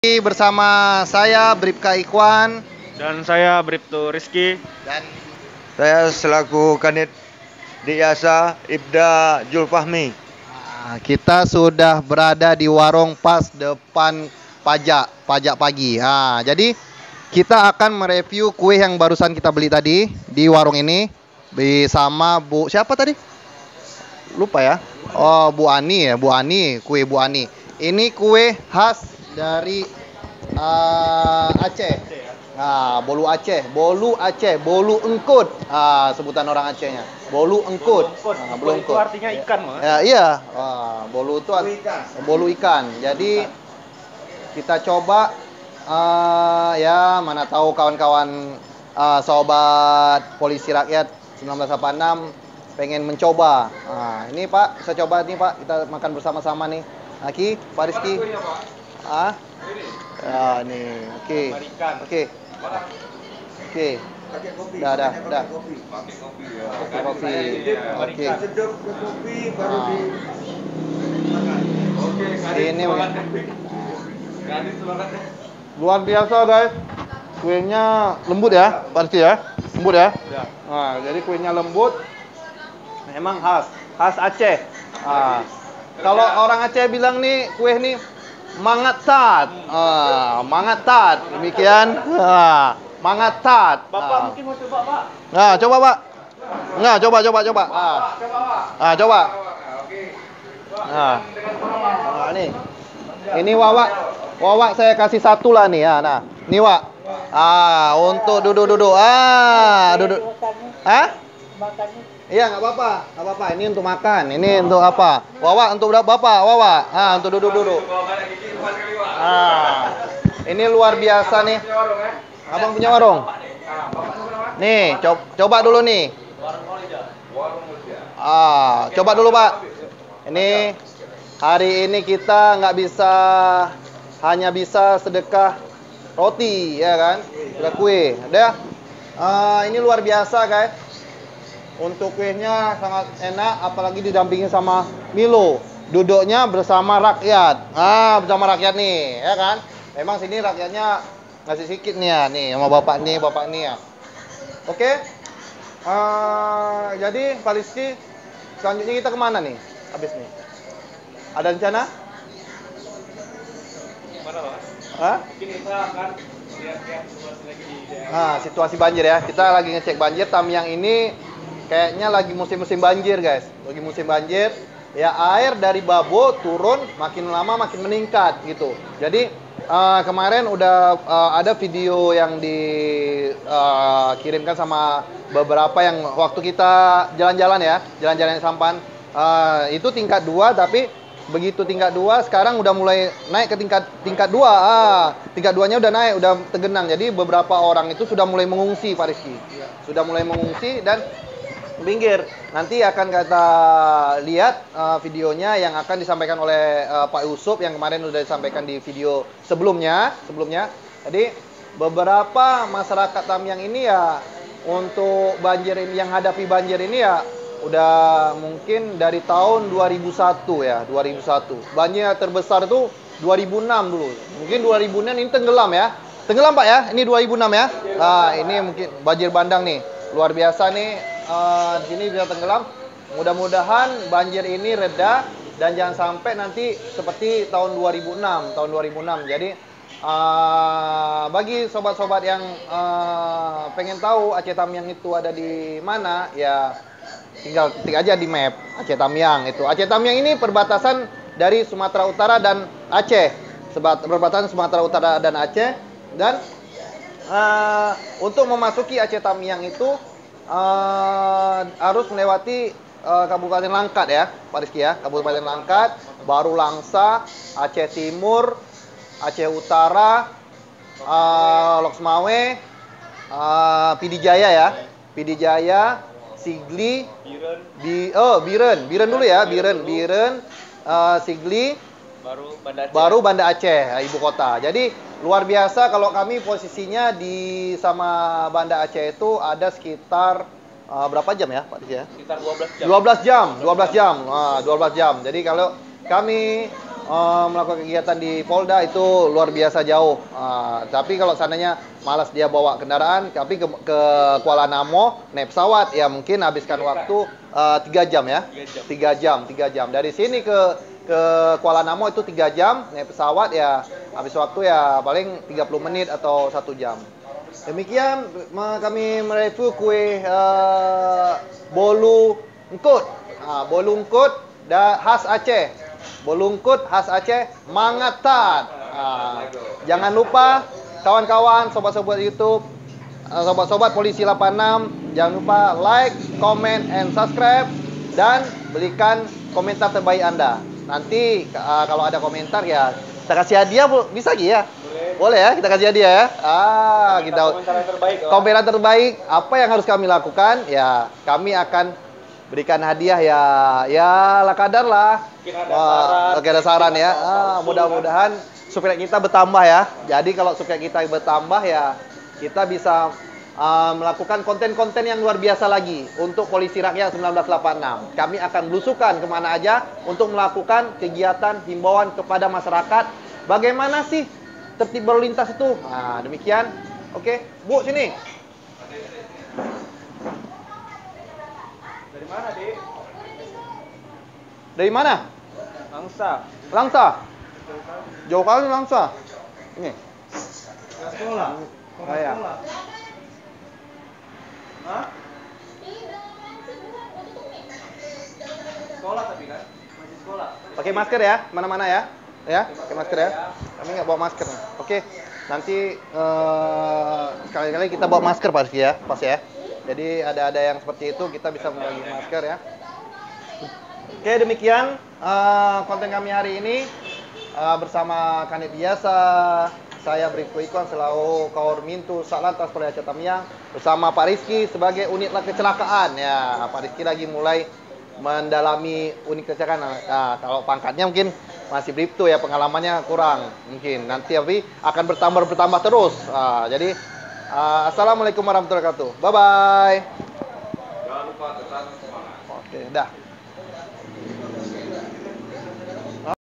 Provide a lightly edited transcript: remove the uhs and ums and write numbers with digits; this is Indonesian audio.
Bersama saya Bribka Ikhwan dan saya Bribtu Rizky dan saya selaku Kanit Diasa Ibda Julfahmi. Kita sudah berada di warung pas depan pajak pagi. Jadi kita akan mereview kue yang barusan kita beli tadi di warung ini bersama Bu siapa tadi? Lupa ya. Oh, Bu Ani ya, kue Bu Ani. Ini kue khas dari Aceh. Bolu Aceh, bolu engkut. Sebutan orang Acehnya. Bolu engkut. Bolu itu artinya ikan, Mas. Ya, iya. Bolu itu bolu ikan. Jadi kita coba ya mana tahu kawan-kawan sobat polisi rakyat 1986 pengen mencoba. Ini Pak, saya coba nih Pak, kita makan bersama-sama nih. Aki, Pak Rizky. Nih, oke. Oke. Udah. Pakai kopi. Oke. Ini luar biasa guys. Kuenya lembut ya, Pak Rizky ya. Lembut ya. Jadi kuenya lembut. Memang khas Aceh. Kalau orang Aceh bilang nih kue nih mangatat. Mangatat. Demikian. Mangatat. Bapak mungkin mau coba, Pak. Coba, Pak. Coba. Coba. Nih. Ini Wawak saya kasih satu lah nih ya. Nah, ini Wak. Untuk duduk. Duduk. Iya, nggak apa-apa. Ini untuk makan. Ini untuk apa? Wawak untuk Bapak, Wawak. Untuk duduk. Ini luar biasa nih. Abang punya warung? Nih, coba dulu nih. Coba dulu, Pak. Ini hari ini kita hanya bisa sedekah roti, ya kan? Sudah kue. Udah. Ini luar biasa, guys. Untuk kuenya sangat enak, apalagi didampingi sama Milo. Duduknya bersama rakyat. Bersama rakyat nih, ya kan? Memang sini rakyatnya ngasih sedikit nih ya, nih sama bapak nih ya. Oke. Jadi Pak Rizky, selanjutnya kita kemana nih? Habis nih. Ada rencana? Mana, Pak? Mungkin kita akan lihat situasi lagi di daerah. Situasi banjir ya. Kita lagi ngecek banjir. Tamiang ini kayaknya lagi musim banjir, guys. Lagi musim banjir. Ya, air dari Babo turun makin lama makin meningkat gitu. Jadi kemarin udah ada video yang dikirimkan sama beberapa yang waktu kita jalan-jalan Sampan. Itu tingkat 2, tapi begitu tingkat 2 sekarang udah mulai naik ke tingkat 2. Tingkat 2-nya udah naik, udah tergenang. Jadi beberapa orang itu sudah mulai mengungsi, Pak Rizky. Sudah mulai mengungsi dan pinggir. Nanti akan kita lihat videonya yang akan disampaikan oleh Pak Yusuf yang kemarin sudah disampaikan di video sebelumnya. Jadi beberapa masyarakat Tamiang ini ya untuk banjir ini, yang hadapi banjir ini ya udah mungkin dari tahun 2001 ya, 2001. Banjir terbesar itu 2006 dulu. Mungkin 2006 ini tenggelam ya. Tenggelam Pak ya? Ini 2006 ya. Ini mungkin banjir bandang nih. Luar biasa nih. Di sini bisa tenggelam. Mudah-mudahan banjir ini reda dan jangan sampai nanti seperti tahun 2006. Jadi bagi sobat-sobat yang pengen tahu Aceh Tamiang itu ada di mana, ya tinggal ketik aja di map Aceh Tamiang itu. Aceh Tamiang ini perbatasan dari Sumatera Utara dan Aceh. Perbatasan Sumatera Utara dan Aceh. Dan untuk memasuki Aceh Tamiang itu harus melewati Kabupaten Langkat ya, Pak Rizky ya. Kabupaten Langkat, baru Langsa, Aceh Timur, Aceh Utara, Loksmawe, Pidijaya ya. Pidijaya, Sigli, Biren dulu ya, Biren, Sigli, baru Banda Aceh, ibu kota. Jadi luar biasa kalau kami posisinya di sama Banda Aceh itu ada sekitar berapa jam ya Pak Rizky ya? Sekitar 12 jam. 12 jam. Jadi kalau kami melakukan kegiatan di Polda itu luar biasa jauh. Tapi kalau seandainya malas dia bawa kendaraan, tapi ke Kuala Namo naik pesawat, ya mungkin habiskan waktu 3 jam ya. 3 jam. Dari sini ke Kuala Namo itu 3 jam, naik pesawat ya habis waktu ya paling 30 menit atau 1 jam. Demikian kami mereview kue bolu engkut. Bolu engkut khas Aceh. Bolu engkut khas Aceh, mangatan. Jangan lupa kawan-kawan, sobat-sobat YouTube, sobat-sobat Polisi 86, jangan lupa like, comment, and subscribe, dan berikan komentar terbaik Anda. Nanti kalau ada komentar ya kita kasih hadiah, bisa ya? Boleh ya, kita kasih hadiah ya. Kita komentar yang terbaik. komentar terbaik. Apa yang harus kami lakukan? Ya, kami akan berikan hadiah ya lah kadar lah. Mungkin ada saran ya. Mudah-mudahan supaya kita bertambah ya. Jadi kalau supaya kita bertambah ya, kita bisa melakukan konten-konten yang luar biasa lagi untuk Polisi Rakyat 1986. Kami akan belusukan kemana aja untuk melakukan kegiatan himbauan kepada masyarakat. Bagaimana sih tertib berlalu lintas itu? Demikian. Oke, Bu sini. Dari mana, Dik? Dari mana? Langsa. Jauh kali Langsa. Ini. Sekolah. Saya. Hah? Sekolah tapi kan? Masih sekolah. Pakai masker ya, mana-mana ya. Ya, pakai masker ya. Kami nggak bawa masker. Oke. Nanti sekali-kali kita bawa masker pasti ya, pas ya. Jadi ada yang seperti itu kita bisa membagi masker ya. Oke, demikian konten kami hari ini bersama Kanit biasa. Saya Bribtu Ikon selaku Kaor Mintu Satlantas Polda Aceh Tamiang bersama Pak Rizky sebagai unit kecelakaan ya. Pak Rizky lagi mulai mendalami unit kecelakaan. Kalau pangkatnya mungkin masih Bribtu ya, pengalamannya kurang mungkin. Nanti tapi akan bertambah terus. Jadi assalamualaikum warahmatullahi wabarakatuh. Bye bye. Jangan lupa tetap semangat. Oke, dah.